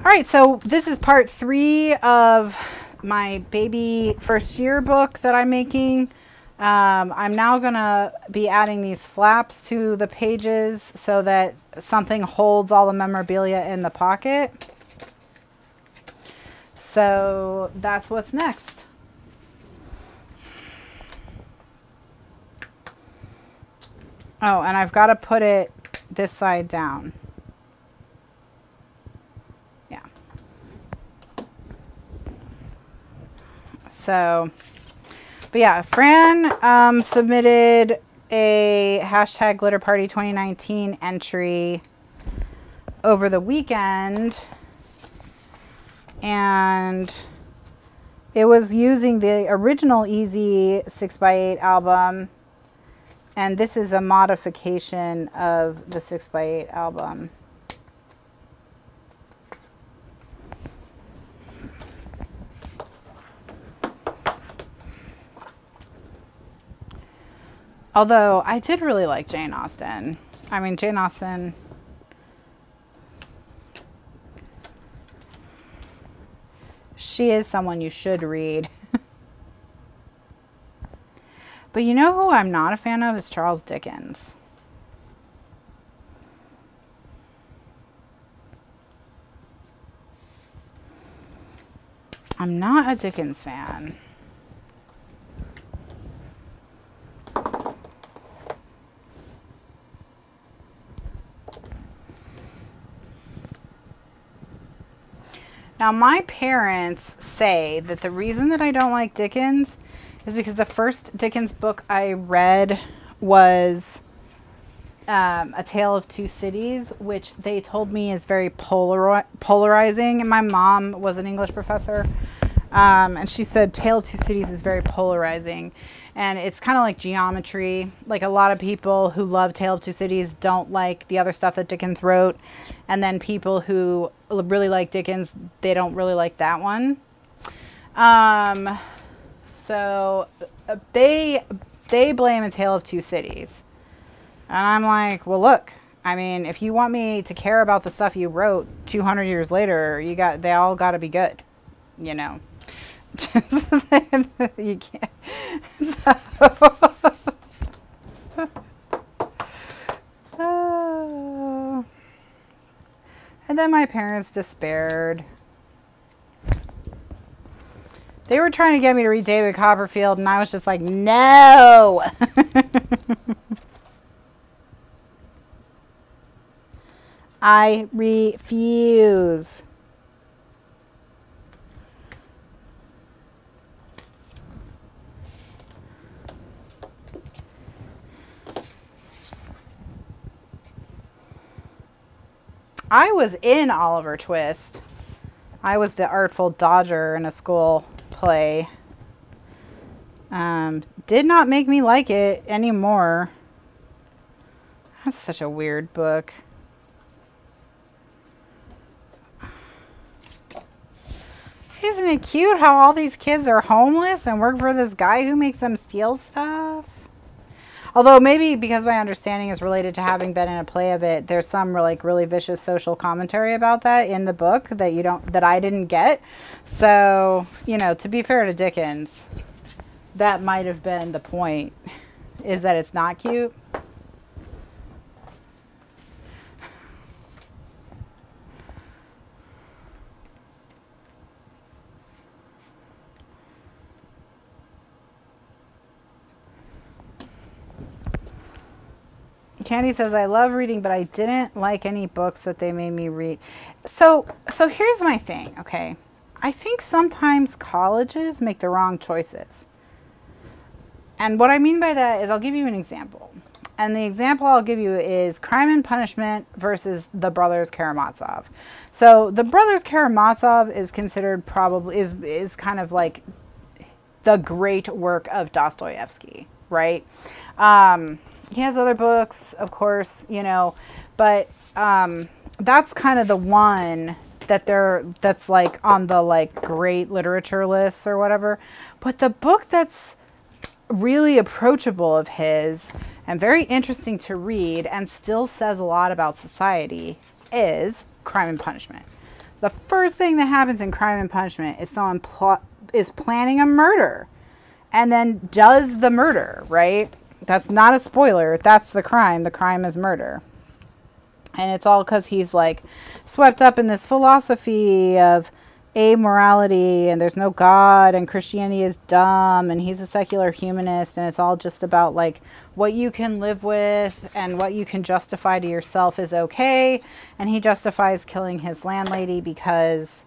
All right, so this is part 3 of my baby first year book that I'm making. I'm now gonna be adding these flaps to the pages so that something holds all the memorabilia in the pocket. So that's what's next. Oh, and I've got to put it this side down. Yeah. So, but yeah, Fran submitted a hashtag Glitter Party 2019 entry over the weekend, and it was using the original Easy 6x8 album, and this is a modification of the 6x8 album. Although I did really like Jane Austen. I mean, Jane Austen, she is someone you should read. But you know who I'm not a fan of is Charles Dickens. I'm not a Dickens fan. Now, my parents say that the reason that I don't like Dickens is because the first Dickens book I read was A Tale of Two Cities, which they told me is very polarizing. And my mom was an English professor, and she said Tale of Two Cities is very polarizing. And it's kind of like geometry. Like, a lot of people who love Tale of Two Cities don't like the other stuff that Dickens wrote. And then people who really like Dickens, they don't really like that one. So they blame A Tale of Two Cities. And I'm like, well, look, I mean, if you want me to care about the stuff you wrote 200 years later, they all got to be good, you know. You can't. So. And then my parents despaired. They were trying to get me to read David Copperfield, and I was just like, no. I refuse. I was in Oliver Twist. I was the Artful Dodger in a school play. Did not make me like it anymore. That's such a weird book. Isn't it cute how all these kids are homeless and work for this guy who makes them steal stuff? Although maybe because my understanding is related to having been in a play of it, there's some like really vicious social commentary about that in the book that I didn't get. So, you know, to be fair to Dickens, that might have been the point, is that it's not cute. Candy says, I love reading, but I didn't like any books that they made me read. So here's my thing, okay? I think sometimes colleges make the wrong choices. And what I mean by that is, I'll give you an example. And the example I'll give you is Crime and Punishment versus The Brothers Karamazov. So The Brothers Karamazov is considered probably, is kind of like the great work of Dostoevsky, right? He has other books, of course, you know, but that's kind of the one that's like on the like great literature lists or whatever. But the book that's really approachable of his and very interesting to read and still says a lot about society is Crime and Punishment. The first thing that happens in Crime and Punishment is someone is planning a murder and then does the murder, right? That's not a spoiler. That's the crime. The crime is murder. And it's all because he's like swept up in this philosophy of amorality and there's no God and Christianity is dumb and he's a secular humanist and it's all just about like what you can live with and what you can justify to yourself is okay. And he justifies killing his landlady because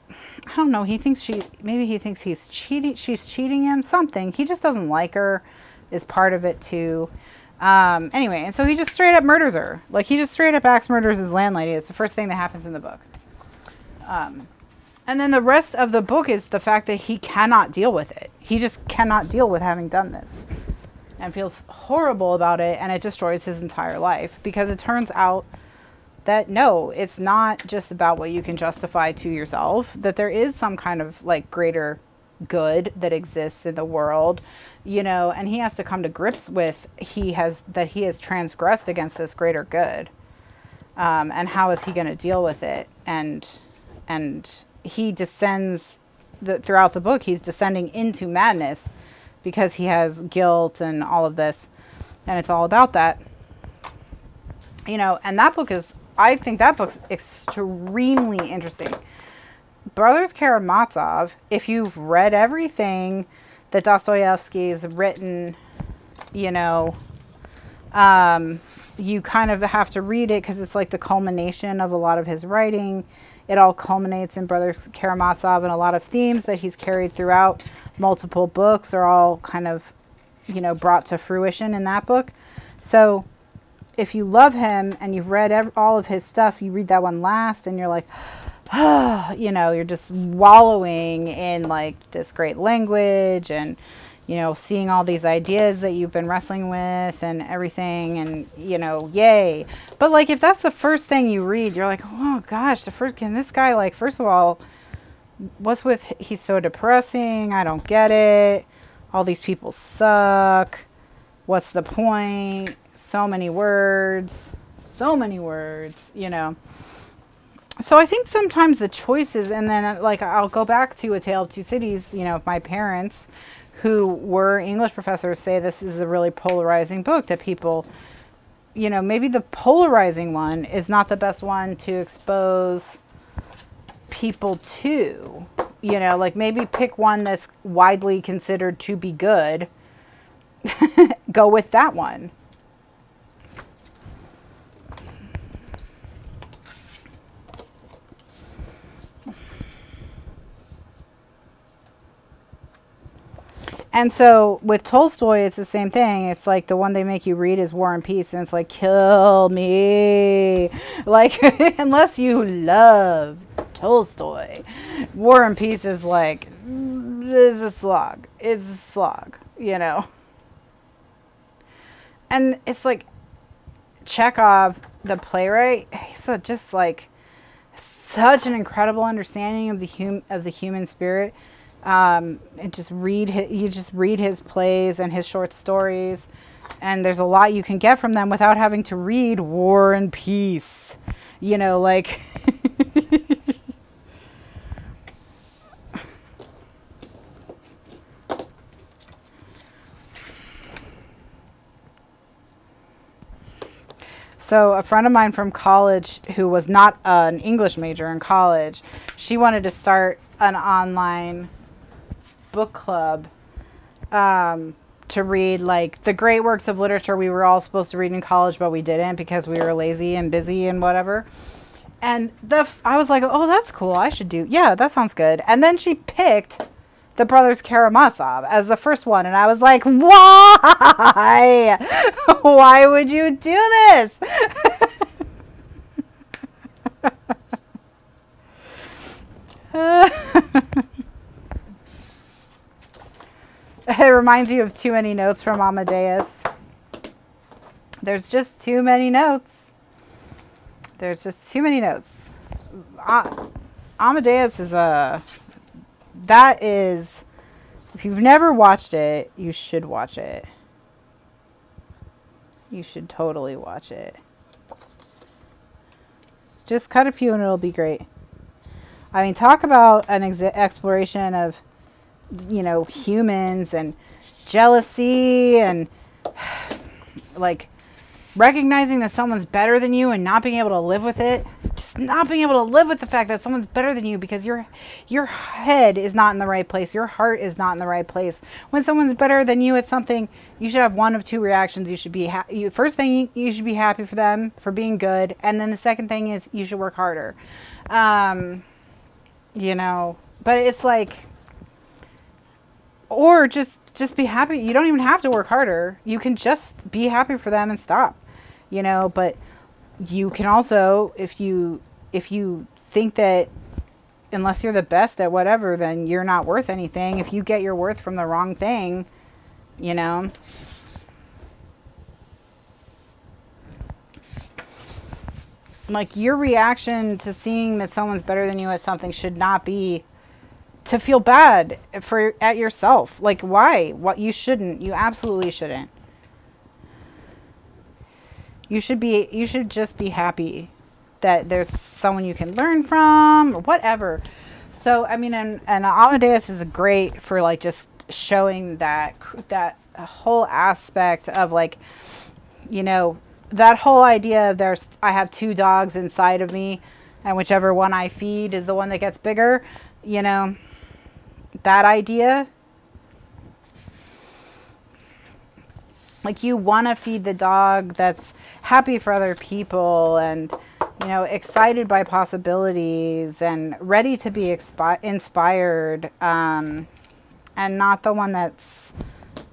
I don't know, he thinks maybe he thinks she's cheating him, something. He just doesn't like her is part of it too. Anyway, and so he just straight up murders her. Like he just straight up axe murders his landlady. It's the first thing that happens in the book. And then the rest of the book is the fact that he cannot deal with it. He just cannot deal with having done this and feels horrible about it. And it destroys his entire life because it turns out that no, it's not just about what you can justify to yourself, that there is some kind of like greater good that exists in the world, you know, and he has to come to grips with he has transgressed against this greater good. And how is he going to deal with it? And he descends throughout the book, he's descending into madness because he has guilt and all of this. And it's all about that, you know, and that book is, I think that book's extremely interesting. Brothers Karamazov, if you've read everything that Dostoevsky has written, you know, you kind of have to read it because it's like the culmination of a lot of his writing. It all culminates in Brothers Karamazov, and a lot of themes that he's carried throughout multiple books are all kind of, you know, brought to fruition in that book. So if you love him and you've read all of his stuff, you read that one last and you're like, you know, you're just wallowing in like this great language and, you know, seeing all these ideas that you've been wrestling with and everything and, you know, yay. But like, if that's the first thing you read, you're like, oh gosh, can this guy, like, first of all, he's so depressing. I don't get it. All these people suck. What's the point? So many words, you know. So I think sometimes the choices, and then like I'll go back to A Tale of Two Cities, you know, my parents who were English professors say this is a really polarizing book that people, you know, maybe the polarizing one is not the best one to expose people to, you know, like maybe pick one that's widely considered to be good, go with that one. And so with Tolstoy, it's the same thing. It's like the one they make you read is War and Peace. And it's like, kill me. Like, unless you love Tolstoy. War and Peace is like, it's a slog. It's a slog, you know. And it's like Chekhov, the playwright, he's just like such an incredible understanding of the human spirit. And you just read his plays and his short stories, and there's a lot you can get from them without having to read War and Peace, you know, like So a friend of mine from college who was not an English major in college, she wanted to start an online book club to read like the great works of literature we were all supposed to read in college, but we didn't because we were lazy and busy and whatever. And I was like, oh, that's cool. I should do. Yeah, that sounds good. And then she picked the Brothers Karamazov as the first one. And I was like, why? Why would you do this? It reminds you of Too Many Notes from Amadeus. There's just too many notes. There's just too many notes. Amadeus is that is, if you've never watched it, you should watch it. You should totally watch it. Just cut a few and it'll be great. I mean, talk about an exploration of, you know, humans and jealousy and like recognizing that someone's better than you and not being able to live with it. Just not being able to live with the fact that someone's better than you because your head is not in the right place. Your heart is not in the right place. When someone's better than you at something, you should have one of two reactions. You should be first thing, you should be happy for them for being good, and then the second thing is you should work harder. You know, but it's like, or just be happy. You don't even have to work harder. You can just be happy for them and stop, you know. But you can also, if you think that unless you're the best at whatever, then you're not worth anything. If you get your worth from the wrong thing, you know. Like, your reaction to seeing that someone's better than you at something should not be to feel bad at yourself. Like, why? What? You shouldn't. You absolutely shouldn't. You should just be happy that there's someone you can learn from or whatever. So, I mean, and Amadeus is great for like just showing that whole aspect of like, you know, that whole idea of I have two dogs inside of me and whichever one I feed is the one that gets bigger, you know, that idea. Like, you want to feed the dog that's happy for other people and, you know, excited by possibilities and ready to be inspired, and not the one that's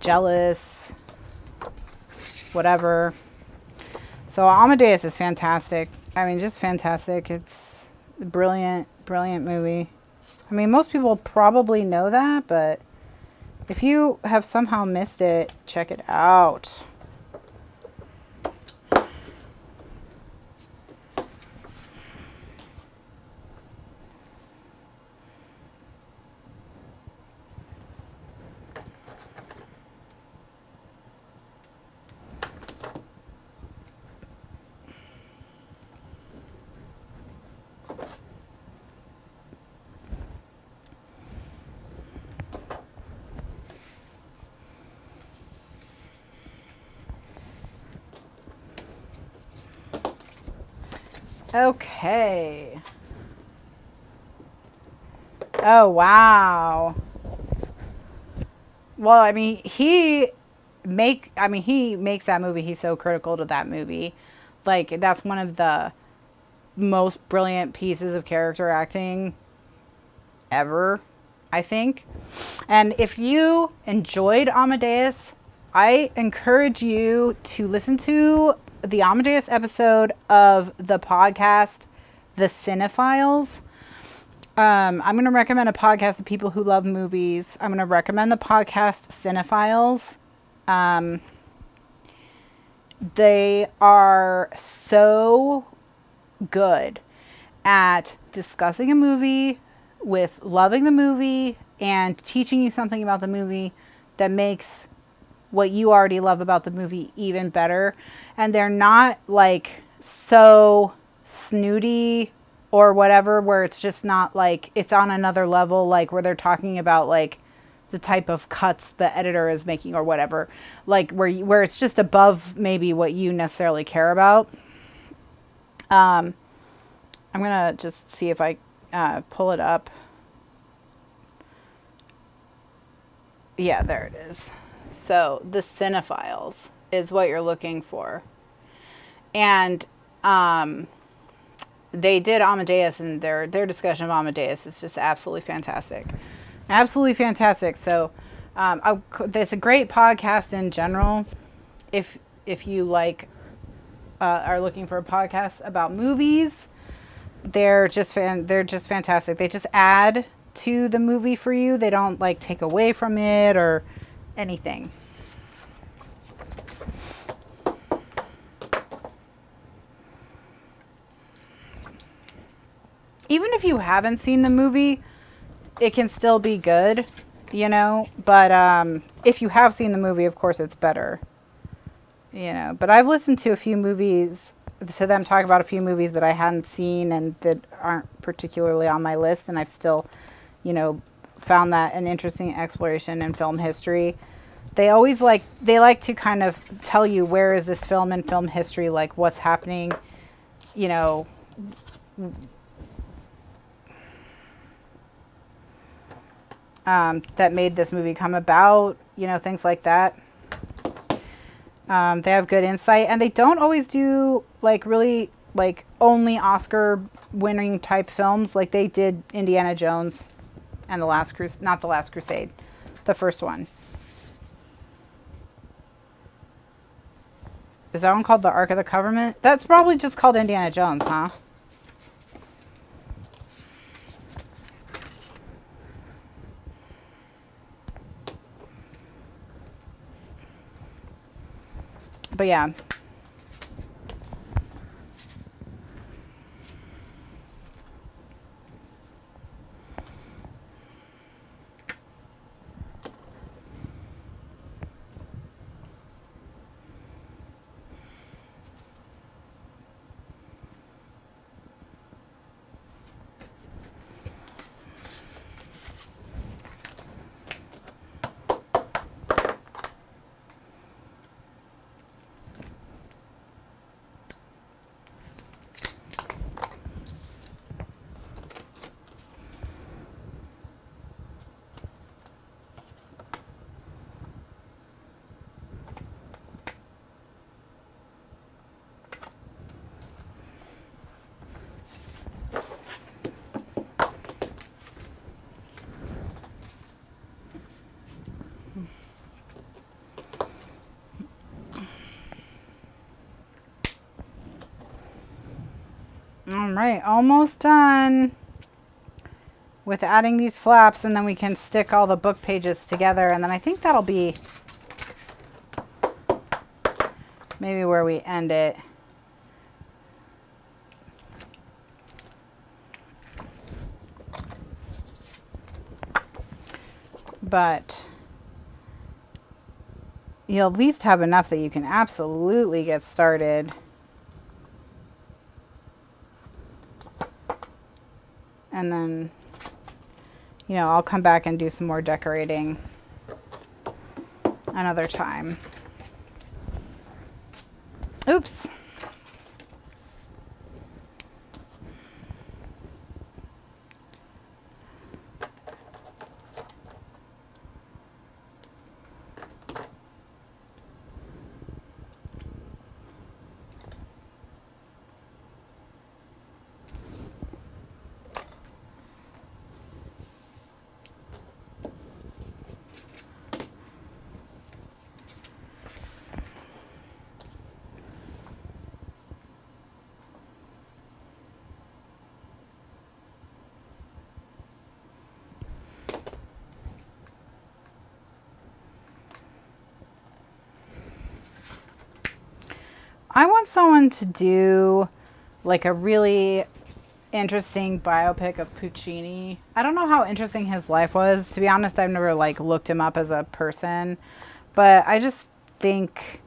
jealous, whatever. So Amadeus is fantastic. I mean, just fantastic. It's a brilliant, brilliant movie. I mean, most people probably know that, but if you have somehow missed it, check it out. Okay. Oh, wow. Well, I mean, he makes that movie. He's so critical to that movie. Like, that's one of the most brilliant pieces of character acting ever, I think. And if you enjoyed Amadeus, I encourage you to listen to the Amadeus episode of the podcast, The Cinephiles. I'm going to recommend a podcast to people who love movies. I'm going to recommend the podcast Cinephiles. They are so good at discussing a movie with loving the movie and teaching you something about the movie that makes what you already love about the movie even better. And they're not like so snooty or whatever, where it's just not like it's on another level, like where they're talking about like the type of cuts the editor is making or whatever, like where it's just above maybe what you necessarily care about. I'm gonna just see if I pull it up. Yeah, there it is. So The Cinephiles is what you're looking for. And they did Amadeus, and their discussion of Amadeus is just absolutely fantastic. Absolutely fantastic. So it's a great podcast in general. If you like are looking for a podcast about movies, they're just fantastic. They just add to the movie for you. They don't like take away from it or anything. Even if you haven't seen the movie, it can still be good, you know, but if you have seen the movie, of course it's better, you know. But I've listened to a few movies to them talk about a few movies that I hadn't seen and that aren't particularly on my list, and I've still, you know, found that an interesting exploration in film history. They always like to kind of tell you, where is this film in film history, like what's happening, you know, that made this movie come about, you know, things like that. They have good insight, and they don't always do like really like only Oscar winning type films. Like they did Indiana Jones and the Last Crusade, not the Last Crusade, the first one. Is that one called The Ark of the Covenant? That's probably just called Indiana Jones, huh? But yeah. All right, almost done with adding these flaps, and then we can stick all the book pages together, and then I think that'll be maybe where we end it. But you'll at least have enough that you can absolutely get started. And then, you know, I'll come back and do some more decorating another time. Oops. I want someone to do like a really interesting biopic of Puccini. I don't know how interesting his life was. To be honest, I've never like looked him up as a person, but I just think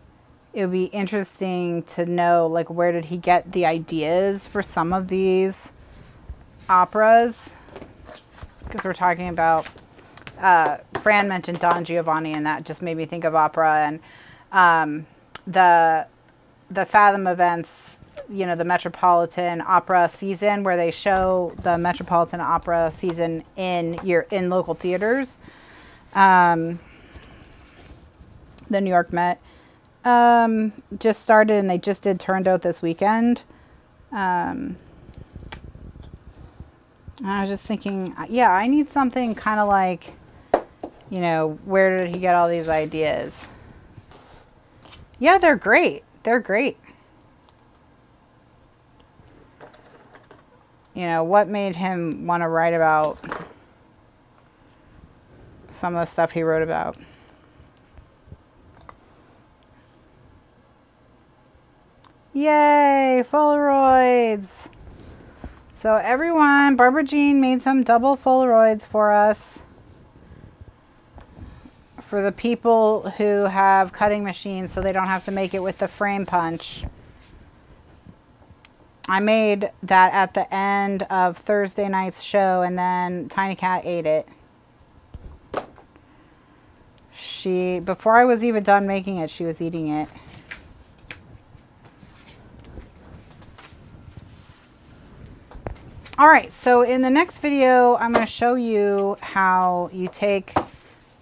it would be interesting to know like where did he get the ideas for some of these operas, because we're talking about Fran mentioned Don Giovanni, and that just made me think of opera, and the Fathom events, you know, the Metropolitan Opera season, where they show the Metropolitan Opera season in local theaters. The New York Met just started, and they just did Turandot this weekend. And I was just thinking, yeah, I need something kind of like, you know, where did he get all these ideas? Yeah, they're great. They're great. You know, what made him want to write about some of the stuff he wrote about? Yay, Polaroids. So everyone, Barbara Jean made some double Polaroids for us. For the people who have cutting machines, so they don't have to make it with the frame punch. I made that at the end of Thursday night's show, and then Tiny Cat ate it. Before I was even done making it, she was eating it. All right, so in the next video, I'm going to show you how you take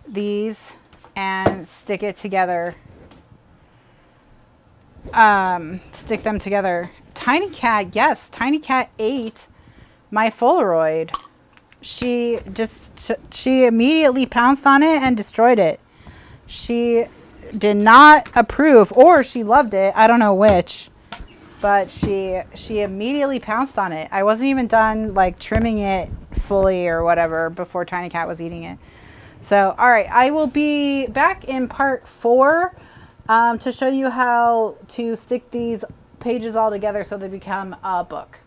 these and stick it together. Stick them together. Tiny Cat, yes, Tiny Cat ate my Polaroid. She immediately pounced on it and destroyed it. She did not approve, or she loved it. I don't know which, but she immediately pounced on it. I wasn't even done like trimming it fully or whatever before Tiny Cat was eating it. So, all right, I will be back in part 4 to show you how to stick these pages all together so they become a book.